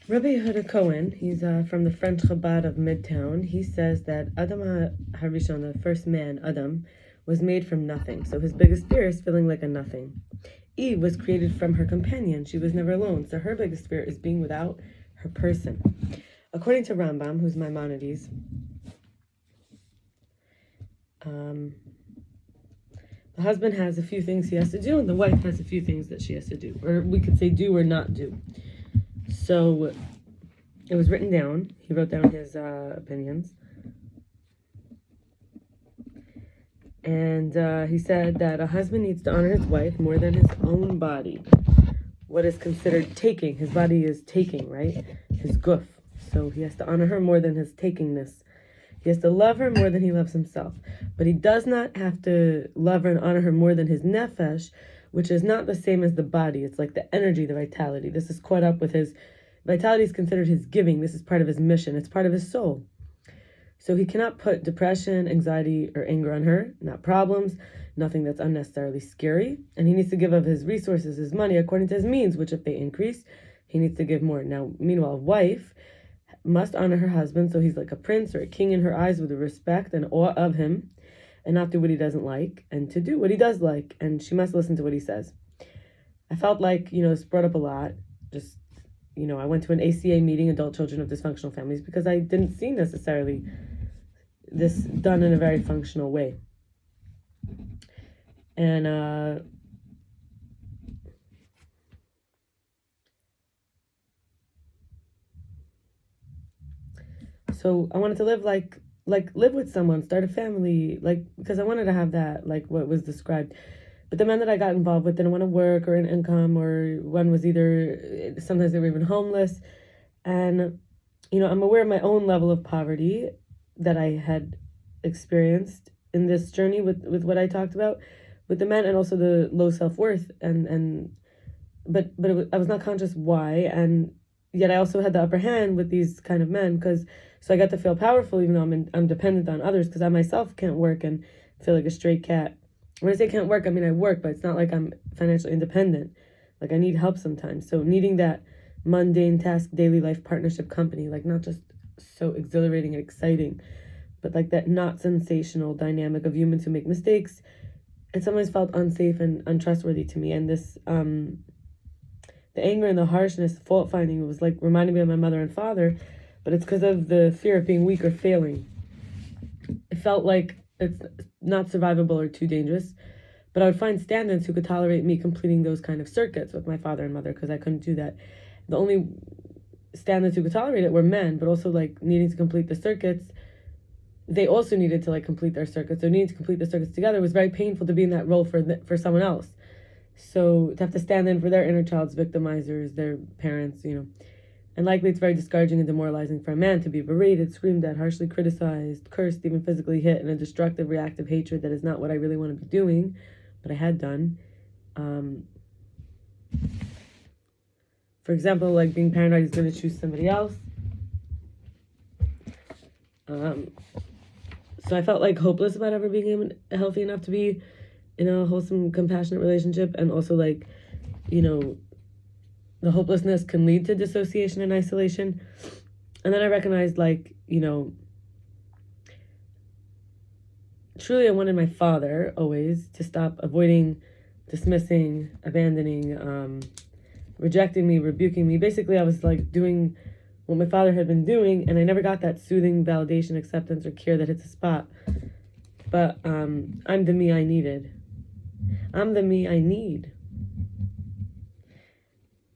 Rabbi Yehuda Cohen, he's from the French chabad of Midtown. He says that Adam HaRishon, the first man, Adam, was made from nothing. So his biggest fear is feeling like a nothing. Eve was created from her companion. She was never alone. So her biggest fear is being without her person. According to Rambam, who's Maimonides, the husband has a few things he has to do, and the wife has a few things that she has to do. Or we could say do or not do. So it was written down. He wrote down his opinions. And he said that a husband needs to honor his wife more than his own body. What is considered taking. His body is taking, right? His guf. So he has to honor her more than his takingness. He has to love her more than he loves himself. But he does not have to love her and honor her more than his nefesh, which is not the same as the body. It's like the energy, the vitality. This is caught up with his vitality is considered his giving. This is part of his mission. It's part of his soul. So he cannot put depression, anxiety, or anger on her, not problems, nothing that's unnecessarily scary. And he needs to give of his resources, his money, according to his means, which if they increase, he needs to give more. Now, meanwhile, a wife must honor her husband, so he's like a prince or a king in her eyes with respect and awe of him, and not do what he doesn't like, and to do what he does like, and she must listen to what he says. I felt like, it's brought up a lot. Just, I went to an ACA meeting, Adult Children of Dysfunctional Families, because I didn't see necessarily this done in a very functional way. And so I wanted to live live with someone, start a family, because I wanted to have that, what was described. But the men that I got involved with didn't want to work or an income, or one was sometimes they were even homeless. And, I'm aware of my own level of poverty that I had experienced in this journey with what I talked about with the men, and also the low self-worth. But I was not conscious why, and yet I also had the upper hand with these kind of men, so I got to feel powerful, even though I'm dependent on others, because I myself can't work and feel like a stray cat. When I say can't work, I mean I work, but it's not like I'm financially independent. Like I need help sometimes. So needing that mundane task, daily life partnership company, not just so exhilarating and exciting, but that not sensational dynamic of humans who make mistakes, it sometimes felt unsafe and untrustworthy to me. And this, the anger and the harshness, the fault finding, was reminding me of my mother and father, but it's because of the fear of being weak or failing. It felt like it's not survivable or too dangerous, but I would find stand-ins who could tolerate me completing those kind of circuits with my father and mother, because I couldn't do that. The only stand-ins who could tolerate it were men, but also needing to complete the circuits. They also needed to complete their circuits. So needing to complete the circuits together was very painful to be in that role for someone else. So to have to stand in for their inner child's victimizers, their parents, And likely it's very discouraging and demoralizing for a man to be berated, screamed at, harshly criticized, cursed, even physically hit, in a destructive, reactive hatred that is not what I really want to be doing, but I had done. For example, being paranoid he's going to choose somebody else. So I felt hopeless about ever being healthy enough to be in a wholesome, compassionate relationship, and also the hopelessness can lead to dissociation and isolation. And then I recognized, truly I wanted my father always to stop avoiding, dismissing, abandoning, rejecting me, rebuking me. Basically, I was doing what my father had been doing, and I never got that soothing validation, acceptance, or care that hits a spot. But I'm the me I needed. I'm the me I need.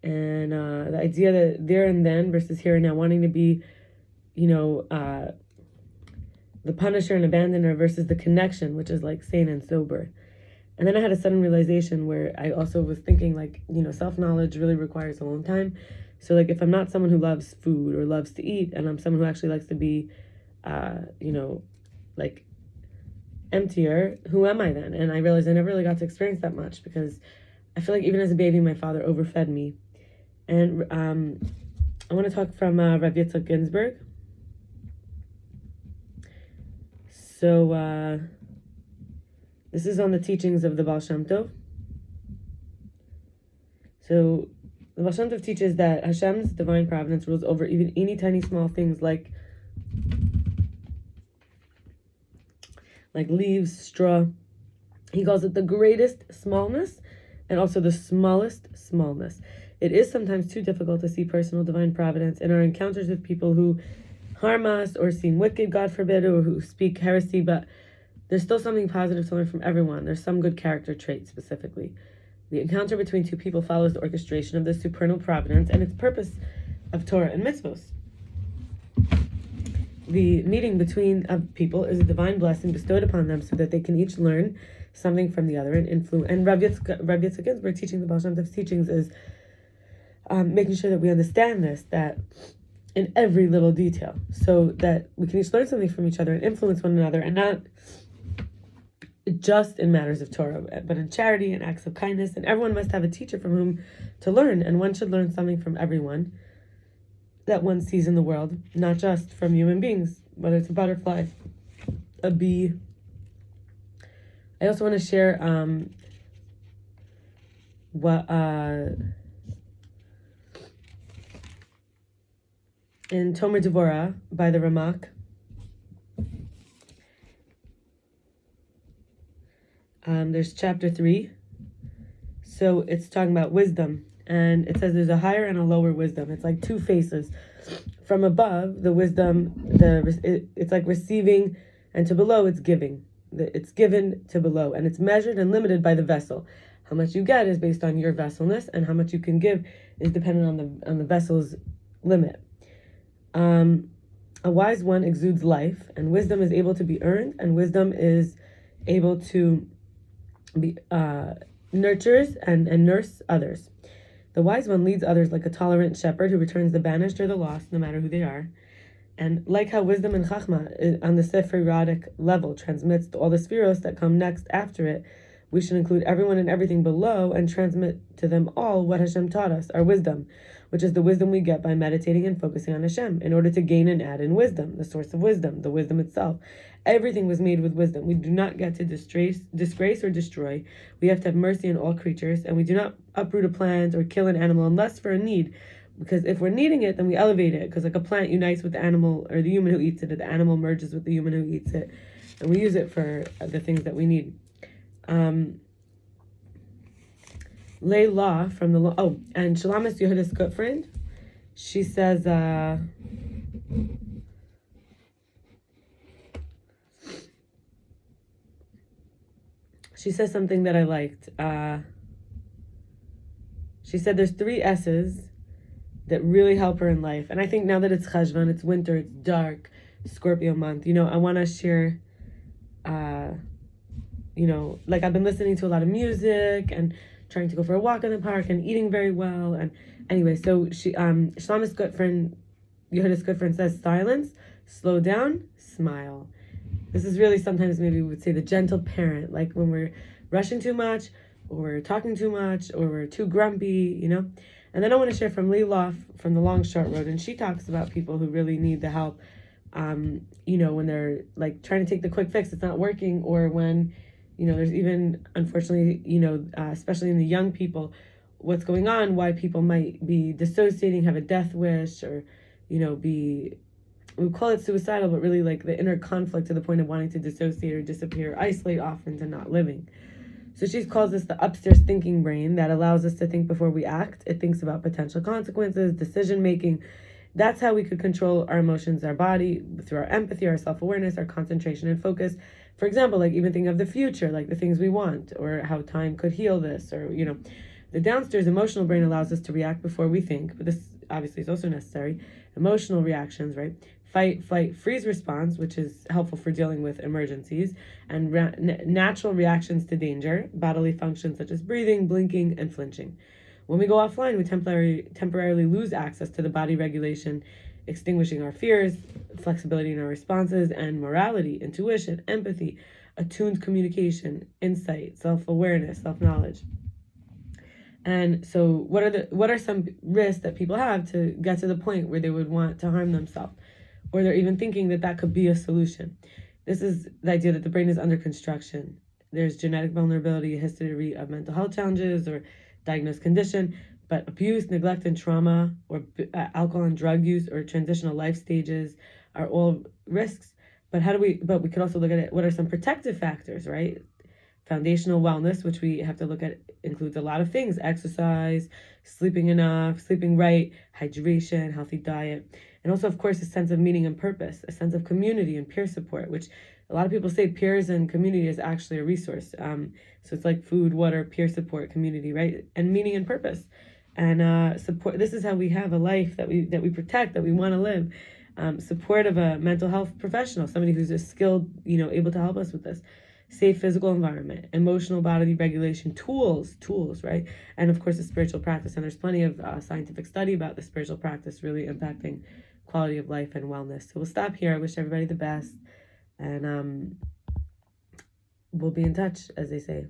And the idea that there and then versus here and now, wanting to be, the punisher and abandoner versus the connection, which is sane and sober. And then I had a sudden realization where I also was thinking self-knowledge really requires alone time. So if I'm not someone who loves food or loves to eat, and I'm someone who actually likes to be, emptier, who am I then? And I realized I never really got to experience that much, because I feel even as a baby, my father overfed me. And I want to talk from Rav Yitzchak Ginsburg. So this is on the teachings of the Baal Shem Tov. So The Baal Shem Tov teaches that Hashem's divine providence rules over even any tiny small things like leaves, straw. He calls it the greatest smallness and also the smallest smallness. It is sometimes too difficult to see personal divine providence in our encounters with people who harm us or seem wicked, God forbid, or who speak heresy, but there's still something positive to learn from everyone. There's some good character traits specifically. The encounter between two people follows the orchestration of the supernal providence and its purpose of Torah and mitzvos. The meeting between people is a divine blessing bestowed upon them so that they can each learn something from the other and influence. And Rav Yitzchak Ginsburg teaching the Baal Shem Tov's teachings is making sure that we understand this, that in every little detail, so that we can each learn something from each other and influence one another, and not just in matters of Torah, but in charity and acts of kindness. And everyone must have a teacher from whom to learn, and one should learn something from everyone that one sees in the world, not just from human beings, whether it's a butterfly, a bee. I also want to share in Tomer Devorah by the ramak. There's chapter 3. So it's talking about wisdom. And it says there's a higher and a lower wisdom. It's like two faces. From above, the wisdom, it's like receiving, and to below, it's giving. It's given to below, and it's measured and limited by the vessel. How much you get is based on your vesselness, and how much you can give is dependent on the vessel's limit. A wise one exudes life, and wisdom is able to be earned, and wisdom is able to be nurtures and nurse others. The wise one leads others like a tolerant shepherd who returns the banished or the lost, no matter who they are. And like how wisdom and chachma on the sephirotic level transmits to all the spheros that come next after it, we should include everyone and everything below and transmit to them all what Hashem taught us, our wisdom, which is the wisdom we get by meditating and focusing on Hashem, in order to gain and add in wisdom, the source of wisdom, the wisdom itself. Everything was made with wisdom. We do not get to disgrace or destroy. We have to have mercy on all creatures, and we do not uproot a plant or kill an animal unless for a need. Because if we're needing it, then we elevate it. Because like a plant unites with the animal or the human who eats it, or the animal merges with the human who eats it, and we use it for the things that we need. Leigh law from the law. Oh, and shulamis yehouda Gutfriend. She says, something that I liked. She said there's 3 S's that really help her in life. And I think now that it's Cheshvan, it's winter, it's dark, Scorpio month, I want to share, like I've been listening to a lot of music and trying to go for a walk in the park and eating very well. And anyway, so she, shulamis Gutfriend, yehouda Gutfriend says, silence, slow down, smile. This is really sometimes maybe we would say the gentle parent, like when we're rushing too much, or we're talking too much, or we're too grumpy, And then I want to share from Leigh from the Long Short Road, and she talks about people who really need the help, when they're like trying to take the quick fix, it's not working, or when, there's even, unfortunately, especially in the young people, what's going on, why people might be dissociating, have a death wish, or, we call it suicidal, but really like the inner conflict to the point of wanting to dissociate or disappear, isolate often to not living. So she calls this the upstairs thinking brain that allows us to think before we act. It thinks about potential consequences, decision making. That's how we could control our emotions, our body, through our empathy, our self-awareness, our concentration and focus. For example, like even think of the future, like the things we want, or how time could heal this, or, the downstairs emotional brain allows us to react before we think, but this obviously is also necessary. Emotional reactions, right? Fight, flight, freeze response, which is helpful for dealing with emergencies, and natural reactions to danger, bodily functions such as breathing, blinking, and flinching. When we go offline, we temporarily lose access to the body regulation, extinguishing our fears, flexibility in our responses, and morality, intuition, empathy, attuned communication, insight, self-awareness, self-knowledge. And so what are some risks that people have to get to the point where they would want to harm themselves? Or they're even thinking that could be a solution. This is the idea that the brain is under construction. There's genetic vulnerability, a history of mental health challenges, or diagnosed condition. But abuse, neglect, and trauma, or alcohol and drug use, or transitional life stages are all risks. But we could also look at it, what are some protective factors, right? Foundational wellness, which we have to look at, includes a lot of things: exercise, sleeping enough, sleeping right, hydration, healthy diet, and also, of course, a sense of meaning and purpose, a sense of community and peer support, which a lot of people say peers and community is actually a resource. So it's like food, water, peer support, community, right? And meaning and purpose. And support. This is how we have a life that we protect, that we want to live. Support of a mental health professional, somebody who's a skilled, able to help us with this. Safe physical environment, emotional body regulation, tools, right? And of course, a spiritual practice. And there's plenty of scientific study about the spiritual practice really impacting quality of life and wellness. So we'll stop here. I wish everybody the best. And we'll be in touch, as they say.